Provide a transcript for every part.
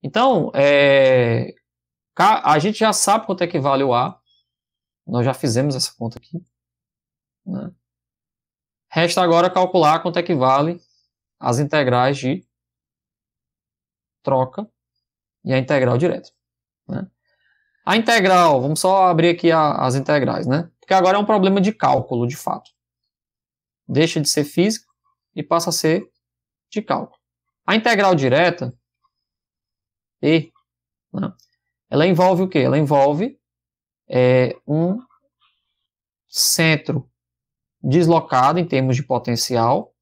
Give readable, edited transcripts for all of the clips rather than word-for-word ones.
Então, a gente já sabe quanto é que vale o A. Nós já fizemos essa conta aqui, né? Resta agora calcular quanto é que vale as integrais de troca e a integral direta, né? A integral, vamos só abrir aqui as integrais, né? Porque agora é um problema de cálculo, de fato. Deixa de ser física e passa a ser de cálculo. A integral direta, E, né? Ela envolve o quê? Ela envolve um centro deslocado em termos de potencial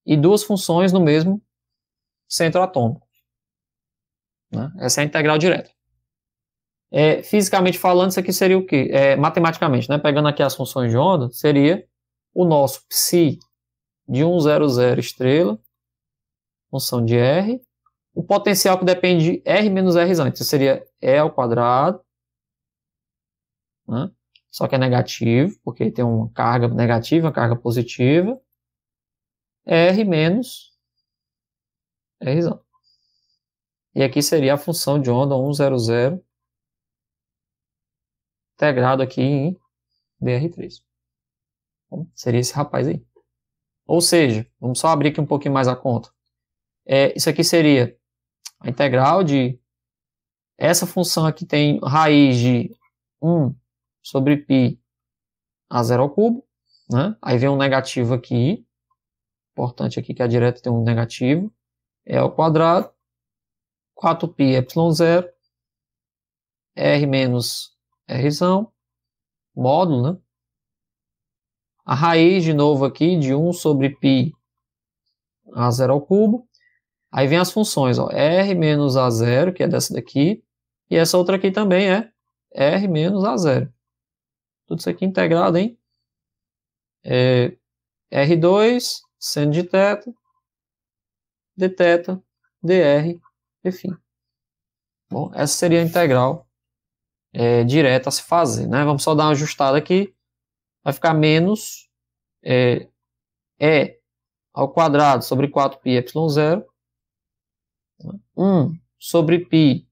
e duas funções no mesmo centro atômico, né? Essa é a integral direta. Fisicamente falando, isso aqui seria o quê? Matematicamente, né? Pegando aqui as funções de onda, seria o nosso psi de 100 estrela, função de R, o potencial que depende de R menos R, então seria E ao quadrado, né? Só que é negativo, porque tem uma carga negativa, uma carga positiva, R menos R. E aqui seria a função de onda 100 integrado aqui em dr3. Bom, seria esse rapaz aí. Ou seja, vamos só abrir aqui um pouquinho mais a conta. Isso aqui seria a integral de... Essa função aqui tem raiz de 1 sobre π a 0 ao cubo, né? Aí vem um negativo aqui. Importante aqui que a direta tem um negativo. E ao quadrado. 4π ε0. R menos R, módulo, né? A raiz de novo aqui de 1 sobre π a 0 ao cubo. Aí vem as funções, ó, R menos A0, que é dessa daqui, e essa outra aqui também é R menos A0. Tudo isso aqui integrado em R2, seno de θ, dθ, dr, enfim. Bom, essa seria a integral direta a se fazer, né? Vamos só dar uma ajustada aqui. Vai ficar menos E ao quadrado sobre 4π ε0. 1 sobre π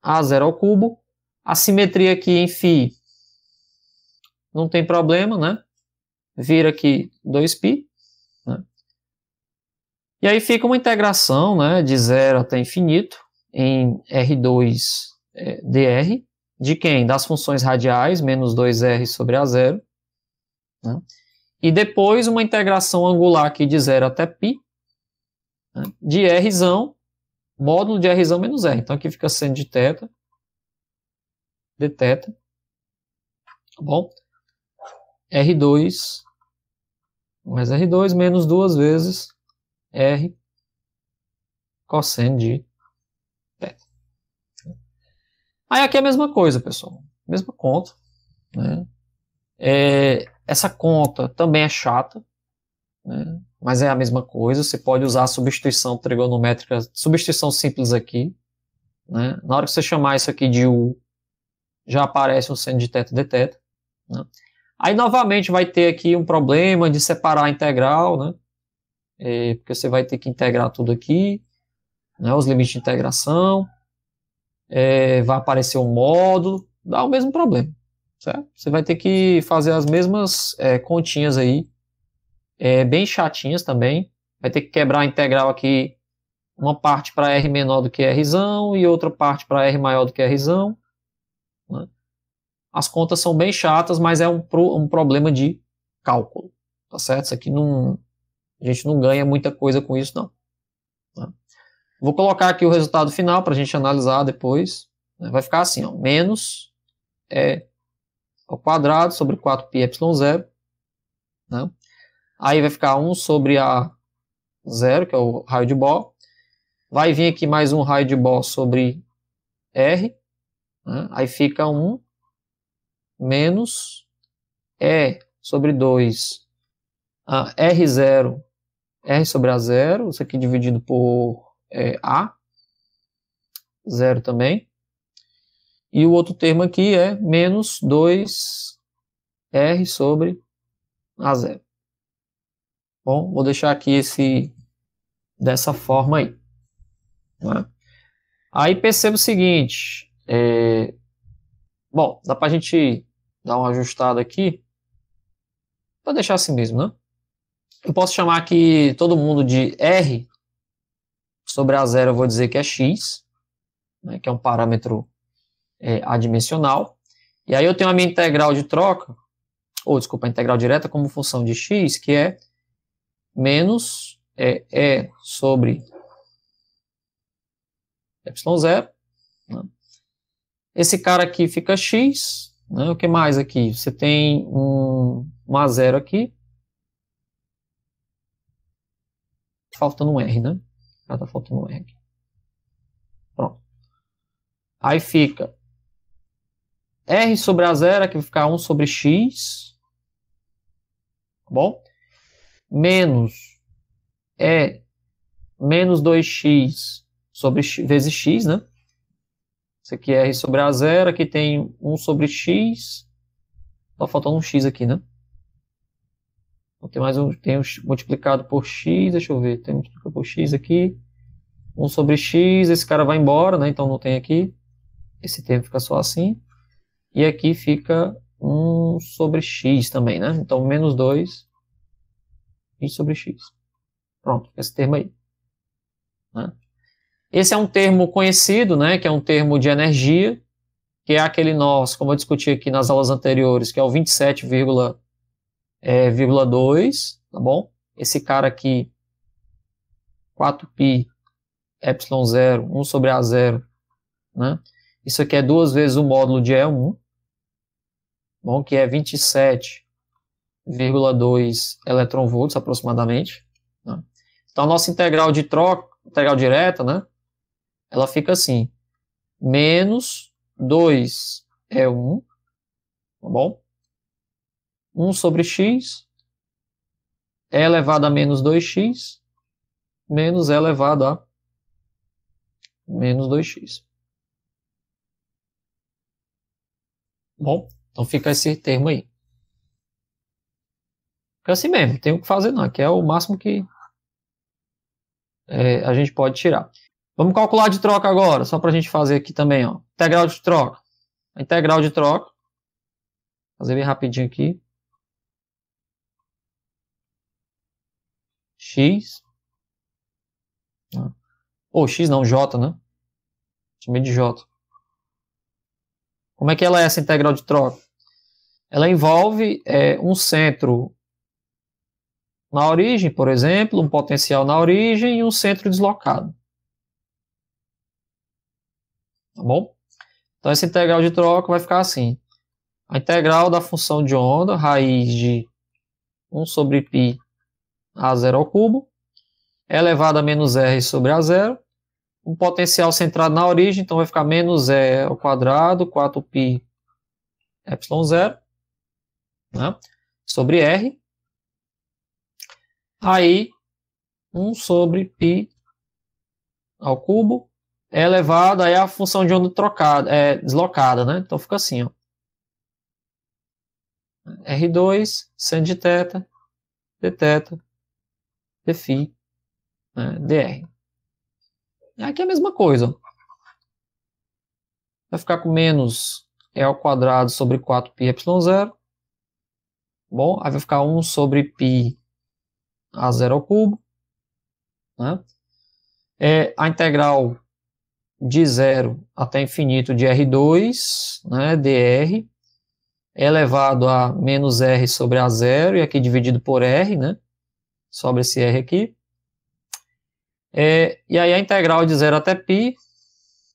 a 0 ao cubo. A simetria aqui em φ não tem problema, né? Vira aqui 2π. Né? E aí fica uma integração, né, de 0 até infinito em R2 dr. De quem? Das funções radiais, menos 2R sobre A0. Né? E depois uma integração angular aqui de 0 até π. Né? De R, módulo de R menos R. Então aqui fica seno de θ, dθ. Tá bom? R2 mais R2 menos 2 vezes R cosseno de θ. Aí aqui é a mesma coisa, pessoal. Mesma conta, né? Essa conta também é chata, né? Mas é a mesma coisa. Você pode usar a substituição trigonométrica, substituição simples aqui, né? Na hora que você chamar isso aqui de U, já aparece um seno de θ dθ. Né? Aí novamente vai ter aqui um problema de separar a integral, né? Porque você vai ter que integrar tudo aqui, né? Os limites de integração, vai aparecer um módulo, dá o mesmo problema, certo? Você vai ter que fazer as mesmas continhas aí, bem chatinhas também. Vai ter que quebrar a integral aqui, uma parte para R menor do que R e outra parte para R maior do que R. Né? As contas são bem chatas, mas é um problema de cálculo, tá certo? Isso aqui a gente não ganha muita coisa com isso, não. Né? Vou colocar aqui o resultado final para a gente analisar depois. Né? Vai ficar assim, ó, menos ao quadrado sobre 4π ε0. Né? Aí vai ficar 1 sobre A0, que é o raio de Bohr. Vai vir aqui mais um raio de Bohr sobre R. Né? Aí fica 1 menos E sobre 2 R0, R sobre A0. Isso aqui dividido por A. 0 também. E o outro termo aqui é menos 2R sobre A0. Bom, vou deixar aqui dessa forma aí. Né? Aí perceba o seguinte, bom, dá para a gente dar uma ajustada aqui, para deixar assim mesmo, né? Eu posso chamar aqui todo mundo de R sobre A0, eu vou dizer que é X, né, que é um parâmetro adimensional. E aí eu tenho a minha integral de troca, ou desculpa, a integral direta como função de X, que é menos E sobre Y0. Né? Esse cara aqui fica X. Né? O que mais aqui? Você tem um A0 aqui. Faltando um R, né? Tá faltando um R aqui. Pronto. Aí fica R sobre A0, aqui vai ficar 1 sobre X. Tá bom? Menos menos 2x sobre x, vezes x, né? Isso aqui é R sobre A0, aqui tem 1 sobre x. Tá faltando um x aqui, né? Então, tem mais tem multiplicado por x, deixa eu ver, tem multiplicado por x aqui. 1 sobre x, esse cara vai embora, né? Então não tem aqui. Esse termo fica só assim. E aqui fica 1 sobre x também, né? Então menos 2 sobre x. Pronto, esse termo aí. Né? Esse é um termo conhecido, né? Que é um termo de energia, que é aquele nosso, como eu discuti aqui nas aulas anteriores, que é o 27,2, tá bom? Esse cara aqui, 4π ε0, 1 sobre A0, né? Isso aqui é 2 vezes o módulo de E1, bom, que é 27,2 eletronvolts aproximadamente. Né? Então a nossa integral de troca, integral direta, né? Ela fica assim, menos 2 E1, tá bom? 1 sobre x é elevado a menos 2x menos é elevado a menos 2x. Bom, então fica esse termo aí. Fica assim mesmo, tem o que fazer não, que é o máximo que a gente pode tirar. Vamos calcular de troca agora, só para a gente fazer aqui também, ó. Integral de troca. A integral de troca, vou fazer bem rapidinho aqui. X. Ou X não, J, né? Chamei de J. Como é que ela é essa integral de troca? Ela envolve um centro na origem, por exemplo, um potencial na origem e um centro deslocado. Tá bom? Então essa integral de troca vai ficar assim. A integral da função de onda, raiz de 1 sobre π A0 ao cubo, é elevado a menos R sobre A0. Um potencial centrado na origem, então vai ficar menos E ao quadrado, 4π ε0, né, sobre R. Aí, 1 sobre π ao cubo é elevado a função de onda trocada, deslocada, né? Então fica assim, ó. R2, seno de θ, dθ, dφ, né, dr. E aqui é a mesma coisa. Vai ficar com menos E ao quadrado sobre 4π ε0. Bom, aí vai ficar 1 sobre π A0 ao cubo. Né? A integral de 0 até infinito de R2, né, dr, é elevado a menos R sobre A0, e aqui dividido por R, né? Sobra esse R aqui. E aí a integral de 0 até π,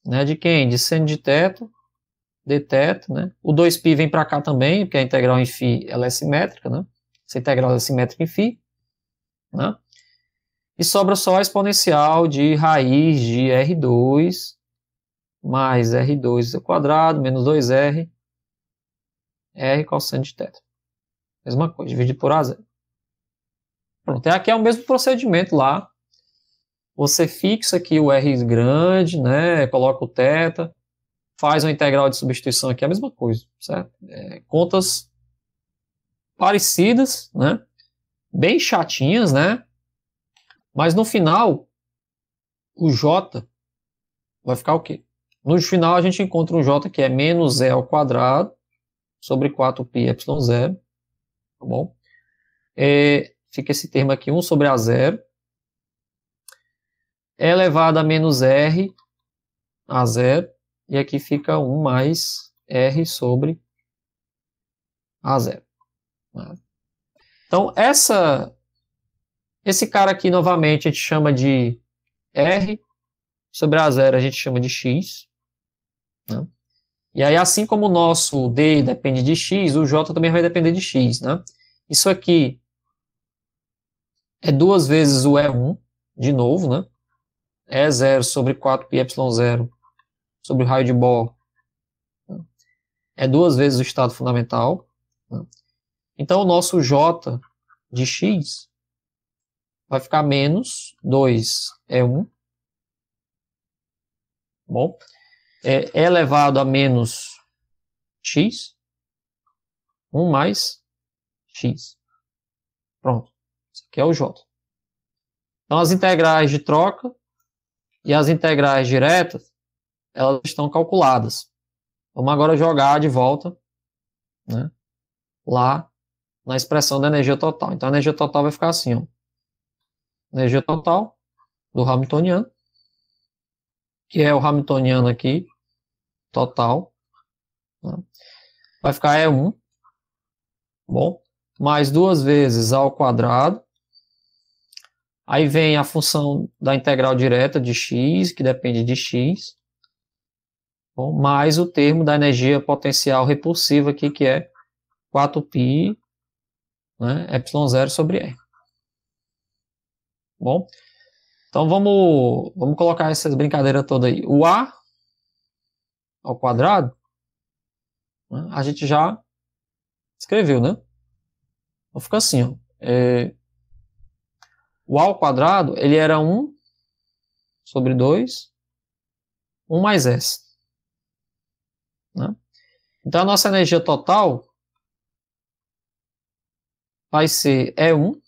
né, de quem? De seno de θ, dθ, né? O 2π vem para cá também, porque a integral em φ ela é simétrica, né? Essa integral é simétrica em φ, né? E sobra só a exponencial de raiz de R2 mais R2 ao quadrado menos 2R R cosseno de θ. Mesma coisa, dividido por A0. Pronto, aqui é o mesmo procedimento lá. Você fixa aqui o R grande, né? Coloca o θ, faz uma integral de substituição aqui, é a mesma coisa, certo? Contas parecidas, né? Bem chatinhas, né? Mas no final, o J, vai ficar o quê? No final a gente encontra um J que é menos E ao quadrado sobre 4πε0, tá bom? Fica esse termo aqui, 1 sobre A0, E elevado a menos R A0, e aqui fica 1 mais R sobre A0. Então, esse cara aqui, novamente, a gente chama de R sobre A0, a gente chama de X. Né? E aí, assim como o nosso D depende de X, o J também vai depender de X. Né? Isso aqui é 2 vezes o E1, de novo, né? E0 sobre 4πε0 sobre o raio de Bohr. É 2 vezes o estado fundamental. Né? Então, o nosso J de X vai ficar menos 2E1. Bom, é elevado a menos X. 1 mais X. Pronto. Isso aqui é o J. Então, as integrais de troca e as integrais diretas, elas estão calculadas. Vamos agora jogar de volta, né, lá na expressão da energia total. Então, a energia total vai ficar assim, ó. Energia total do Hamiltoniano, que é o Hamiltoniano aqui, total, né, vai ficar E1, bom, mais 2 vezes ao quadrado. Aí vem a função da integral direta de x, que depende de x, bom, mais o termo da energia potencial repulsiva aqui, que é 4π, né, ε0 sobre R. Bom, então vamos colocar essas brincadeiras todas aí. O A ao quadrado, né, a gente já escreveu, né? Então fica assim, ó. O A ao quadrado, ele era 1 sobre 2, 1 mais S. Né? Então a nossa energia total vai ser E1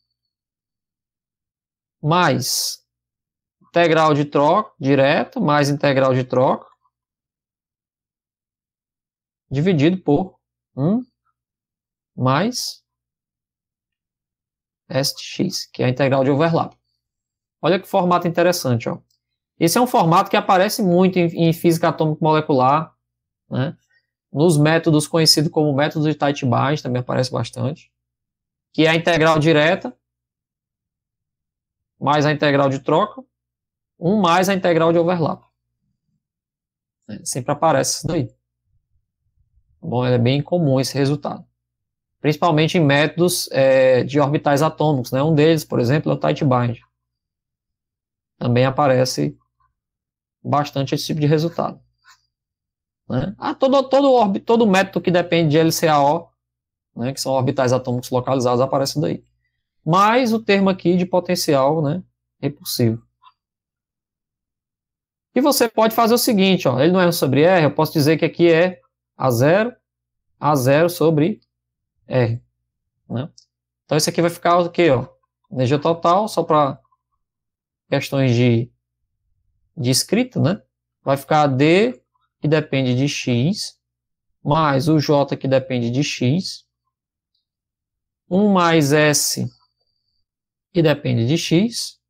mais integral de troca direta mais integral de troca dividido por 1 mais S de x, que é a integral de overlap. Olha que formato interessante. Ó. Esse é um formato que aparece muito em física atômico-molecular, né? Nos métodos conhecidos como método de Tite-Bunch, também aparece bastante, que é a integral direta mais a integral de troca, 1 mais a integral de overlap. Sempre aparece isso daí. Bom, é bem comum esse resultado. Principalmente em métodos de orbitais atômicos. Né? Um deles, por exemplo, é o Tite-Bunch. Também aparece bastante esse tipo de resultado. Né? Todo método que depende de LCAO, né, que são orbitais atômicos localizados, aparece daí. Mais o termo aqui de potencial, né, repulsivo. E você pode fazer o seguinte, ó, ele não é 1 sobre R, eu posso dizer que aqui é A0 sobre R. Né? Então isso aqui vai ficar o quê? Ó? Energia total, só para questões de escrita, né? Vai ficar D, que depende de X, mais o J, que depende de X, 1 mais S, que depende de X,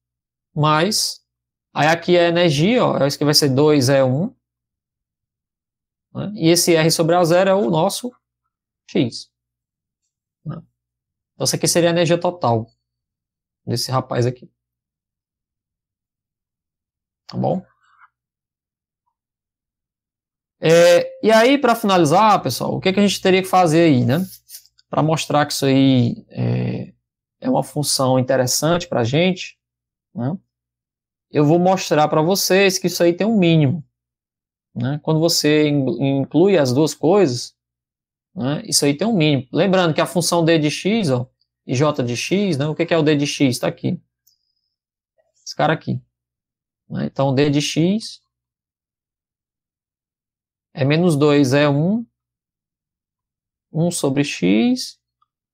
mais, aí aqui é energia, ó, isso aqui vai ser 2E1, né? E esse R sobre A0 é o nosso X. Né? Então, isso aqui seria a energia total desse rapaz aqui. Tá bom? E aí, para finalizar, pessoal, o que a gente teria que fazer aí, né? Para mostrar que isso aí é uma função interessante para a gente, né? Eu vou mostrar para vocês que isso aí tem um mínimo. Né? Quando você inclui as duas coisas, né, isso aí tem um mínimo. Lembrando que a função d de x, ó, e j de x, né, o que é o d de x? Está aqui. Esse cara aqui. Né? Então, d de x é menos 2E1, 1 sobre x,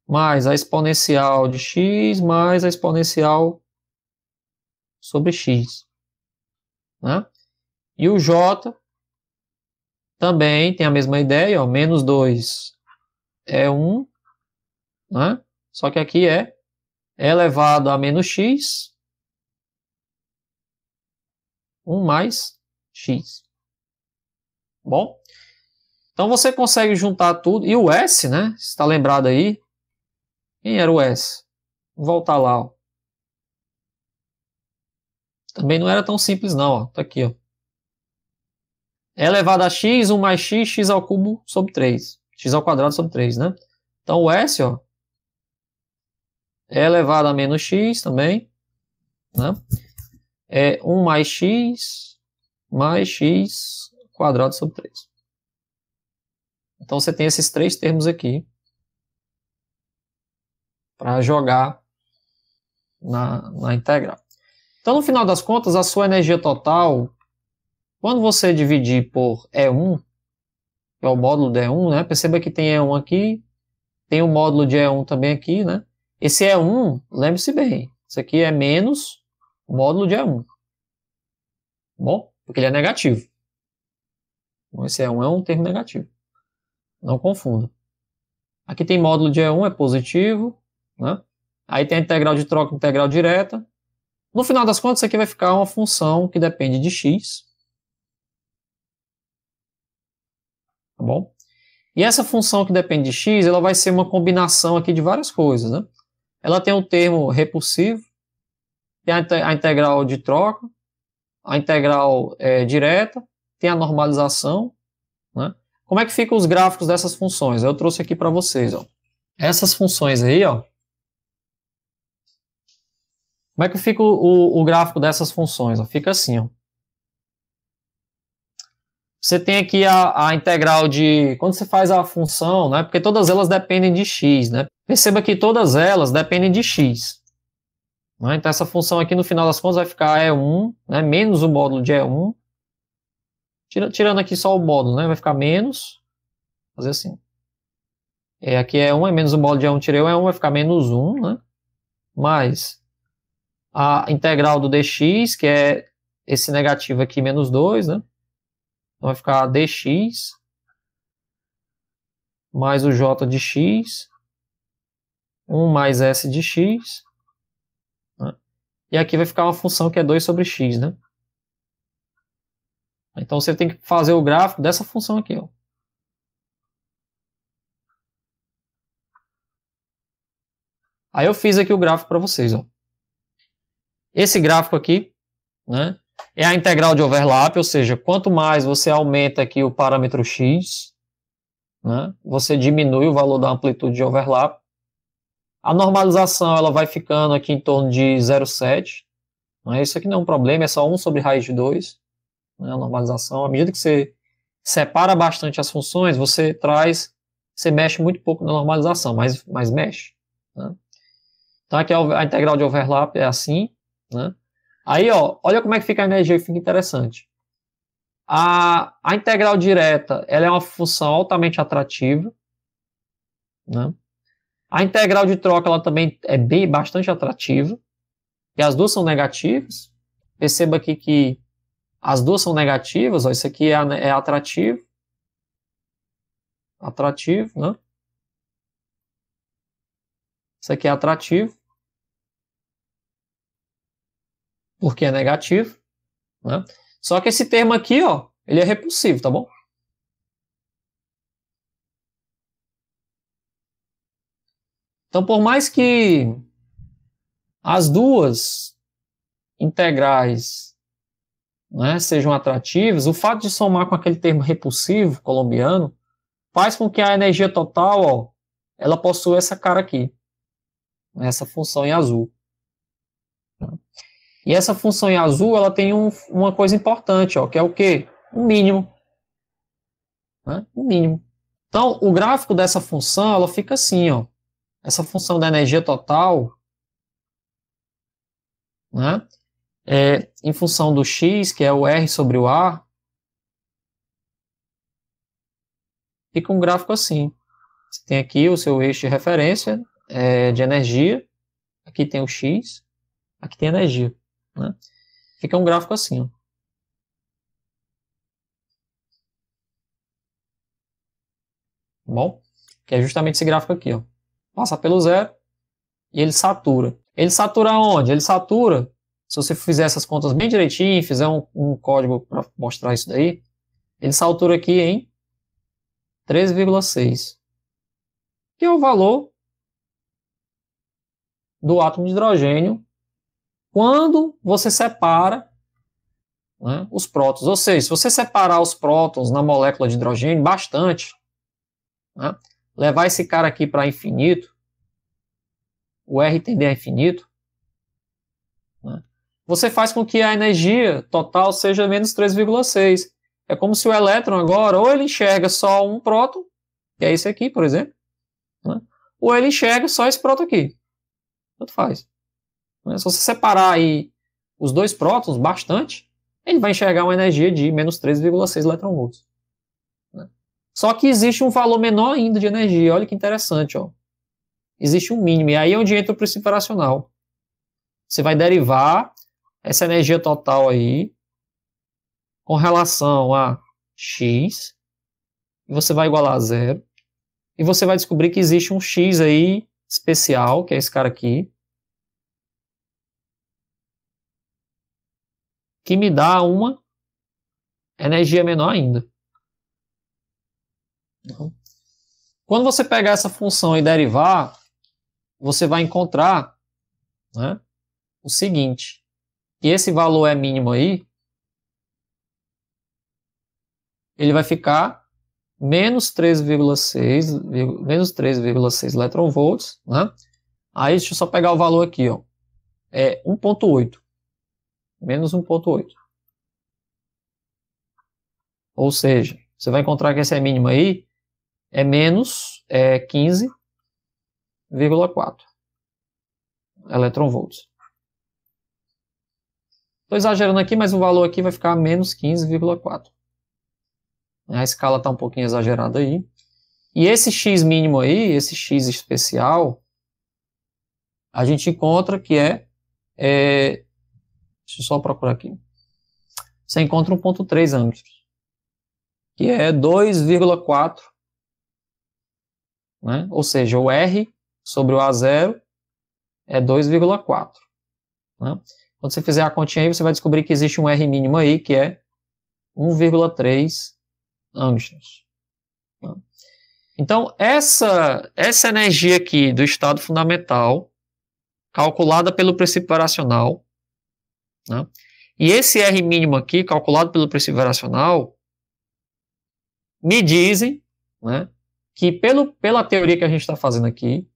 mais a exponencial de x, mais a exponencial sobre x. Né? E o J também tem a mesma ideia, ó, menos 2 é 1, né? Só que aqui é elevado a menos x, 1 mais x. Bom, então você consegue juntar tudo. E o S, né? Você está lembrado aí? Quem era o S? Vou voltar lá, ó. Também não era tão simples não, ó. Tá aqui, ó. É elevado a x, 1 mais x, x ao cubo sobre 3. X ao quadrado sobre 3, né? Então o S, ó, é elevado a menos x também, né? É 1 mais x quadrado sobre 3. Então você tem esses três termos aqui para jogar na integral. Então, no final das contas, a sua energia total, quando você dividir por E1, que é o módulo de E1, né? Perceba que tem E1 aqui, tem o módulo de E1 também aqui, né? Esse E1, lembre-se bem, isso aqui é menos o módulo de E1. Bom, porque ele é negativo. Então, esse E1 é um termo negativo. Não confunda. Aqui tem módulo de E1, é positivo, né? Aí tem a integral de troca, integral direta. No final das contas, isso aqui vai ficar uma função que depende de x. Tá bom? E essa função que depende de x, ela vai ser uma combinação aqui de várias coisas, né? Ela tem o termo repulsivo, tem a integral de troca, a integral direta, tem a normalização, né? Como é que ficam os gráficos dessas funções? Eu trouxe aqui para vocês, ó. Essas funções aí, ó. Como é que fica o gráfico dessas funções? Ó? Fica assim, ó. Você tem aqui a integral de... Quando você faz a função, né? Porque todas elas dependem de x, né? Perceba que todas elas dependem de x. Né? Então essa função aqui no final das contas vai ficar E1, né? Menos o módulo de E1. Tirando aqui só o módulo, né? Vai ficar menos. Fazer assim. Aqui é 1, é menos o módulo de E1, tirei o E1, vai ficar menos 1, né? Mais a integral do dx, que é esse negativo aqui, menos 2, né? Então vai ficar dx mais o j de x, 1 mais s de x, né? E aqui vai ficar uma função que é 2 sobre x, né? Então você tem que fazer o gráfico dessa função aqui, ó. Aí eu fiz aqui o gráfico para vocês, ó. Esse gráfico aqui, né, é a integral de overlap, ou seja, quanto mais você aumenta aqui o parâmetro x, né, você diminui o valor da amplitude de overlap. A normalização ela vai ficando aqui em torno de 0,7. Né, isso aqui não é um problema, é só 1 sobre raiz de 2. Né, a normalização, à medida que você separa bastante as funções, você mexe muito pouco na normalização, mas mexe. Né? Então aqui a integral de overlap é assim, né? Aí, ó, olha como é que fica a energia, fica interessante. A integral direta, ela é uma função altamente atrativa, né? A integral de troca, ela também é bastante atrativa, e as duas são negativas. Perceba aqui que as duas são negativas, ó, isso aqui é atrativo, né? Isso aqui é atrativo, porque é negativo, né? Só que esse termo aqui, ó, ele é repulsivo, tá bom? Então, por mais que as duas integrais, né, sejam atrativas, o fato de somar com aquele termo repulsivo colombiano faz com que a energia total, ó, ela possua essa cara aqui, essa função em azul. E essa função em azul, ela tem uma coisa importante, ó, que é o quê? O mínimo. Né? O mínimo. Então, o gráfico dessa função, ela fica assim, ó. Essa função da energia total, né, em função do x, que é o R sobre o A, fica um gráfico assim. Você tem aqui o seu eixo de referência de energia, aqui tem o x, aqui tem a energia. Né? Fica um gráfico assim. Ó. tá bom? Que é justamente esse gráfico aqui, ó. Passa pelo zero e ele satura. Ele satura onde? Ele satura, se você fizer essas contas bem direitinho, fizer um código para mostrar isso daí, ele satura aqui em 13,6, que é o valor do átomo de hidrogênio quando você separa, né, os prótons. Ou seja, se você separar os prótons na molécula de hidrogênio bastante, né, levar esse cara aqui para infinito, o R tender a infinito, né, você faz com que a energia total seja menos 3,6. É como se o elétron agora, ou ele enxerga só um próton, que é esse aqui, por exemplo, né, ou ele enxerga só esse próton aqui. Tanto faz. Se você separar aí os dois prótons bastante, ele vai enxergar uma energia de menos 3,6 eletronvolts. Só que existe um valor menor ainda de energia. Olha que interessante, ó. Existe um mínimo. E aí é onde entra o princípio operacional. Você vai derivar essa energia total aí com relação a x. E você vai igualar a zero. E você vai descobrir que existe um x aí especial, que é esse cara aqui, que me dá uma energia menor ainda. Quando você pegar essa função e derivar, você vai encontrar, né, o seguinte, que esse valor é mínimo aí, ele vai ficar menos 3,6 eletronvolts, né? Aí deixa eu só pegar o valor aqui, ó, é 1,8, menos 1,8. Ou seja, você vai encontrar que esse é mínimo aí é menos 15,4 eletronvolts. Estou exagerando aqui, mas o valor aqui vai ficar menos 15,4. A escala está um pouquinho exagerada aí. E esse x mínimo aí, esse x especial, a gente encontra que deixa eu só procurar aqui. Você encontra 1,3 angstrom, que é 2,4, né? Ou seja, o R sobre o A0 é 2,4. Né? Quando você fizer a continha aí, você vai descobrir que existe um R mínimo aí, que é 1,3 angstroms. Né? Então, essa energia aqui do estado fundamental, calculada pelo princípio operacional, né? E esse R mínimo aqui, calculado pelo princípio operacional, me dizem, né, que pela teoria que a gente está fazendo aqui,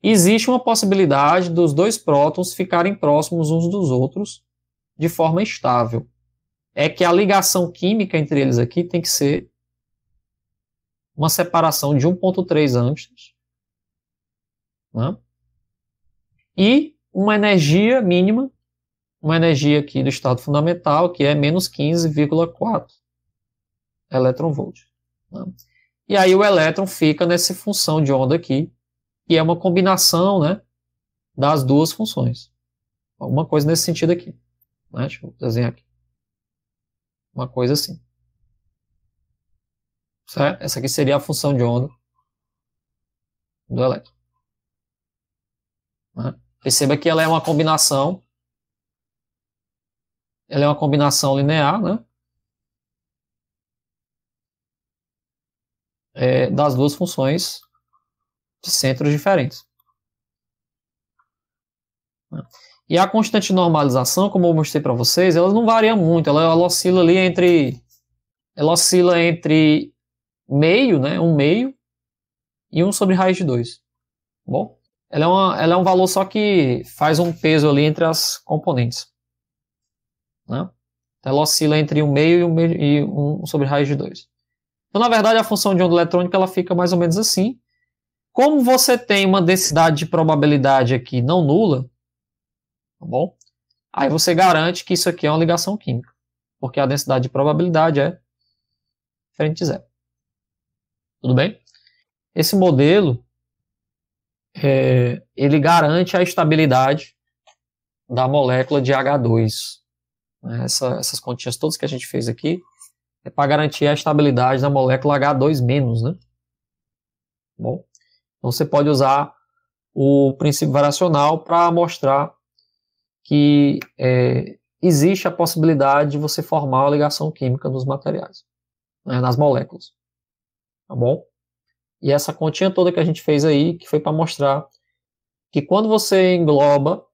existe uma possibilidade dos dois prótons ficarem próximos uns dos outros de forma estável. É que a ligação química entre eles aqui tem que ser uma separação de 1,3 angstroms, né? E uma energia mínima, uma energia aqui do estado fundamental, que é menos 15,4 eletronvolts. Né? E aí o elétron fica nessa função de onda aqui, que é uma combinação, né, das duas funções. Alguma coisa nesse sentido aqui. Né? Deixa eu desenhar aqui. Uma coisa assim. Certo? Essa aqui seria a função de onda do elétron. Né? Perceba que ela é uma combinação. Ela é uma combinação linear, né? Das duas funções de centros diferentes. Né? E a constante de normalização, como eu mostrei para vocês, ela não varia muito. Ela oscila ali entre meio, né? 1/2 e 1 sobre raiz de 2. Bom, ela é um valor só que faz um peso ali entre as componentes. Né? Ela oscila entre 1/2 e 1 sobre raiz de 2. Então, na verdade, a função de onda eletrônica ela fica mais ou menos assim. Como você tem uma densidade de probabilidade aqui não nula, tá bom? Aí você garante que isso aqui é uma ligação química, porque a densidade de probabilidade é diferente de zero. Tudo bem? Esse modelo ele garante a estabilidade da molécula de H2. Essas continhas todas que a gente fez aqui é para garantir a estabilidade da molécula H2-, né? Bom, então você pode usar o princípio variacional para mostrar que existe a possibilidade de você formar uma ligação química nos materiais, né, nas moléculas. Tá bom? E essa continha toda que a gente fez aí, que foi para mostrar que quando você engloba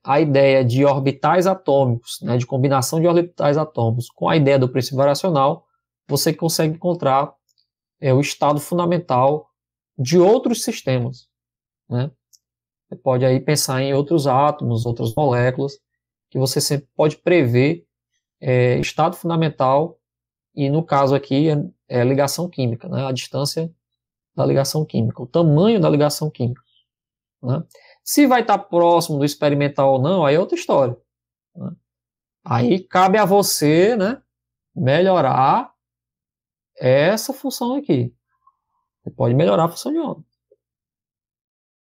a ideia de orbitais atômicos, né, de combinação de orbitais atômicos, com a ideia do princípio variacional, você consegue encontrar o estado fundamental de outros sistemas, né? Você pode aí pensar em outros átomos, outras moléculas, que você sempre pode prever estado fundamental, e no caso aqui é a ligação química, né? A distância da ligação química, o tamanho da ligação química, né? Se vai estar próximo do experimental ou não, aí é outra história, né? Aí cabe a você, né, melhorar essa função aqui. Você pode melhorar a função de onda.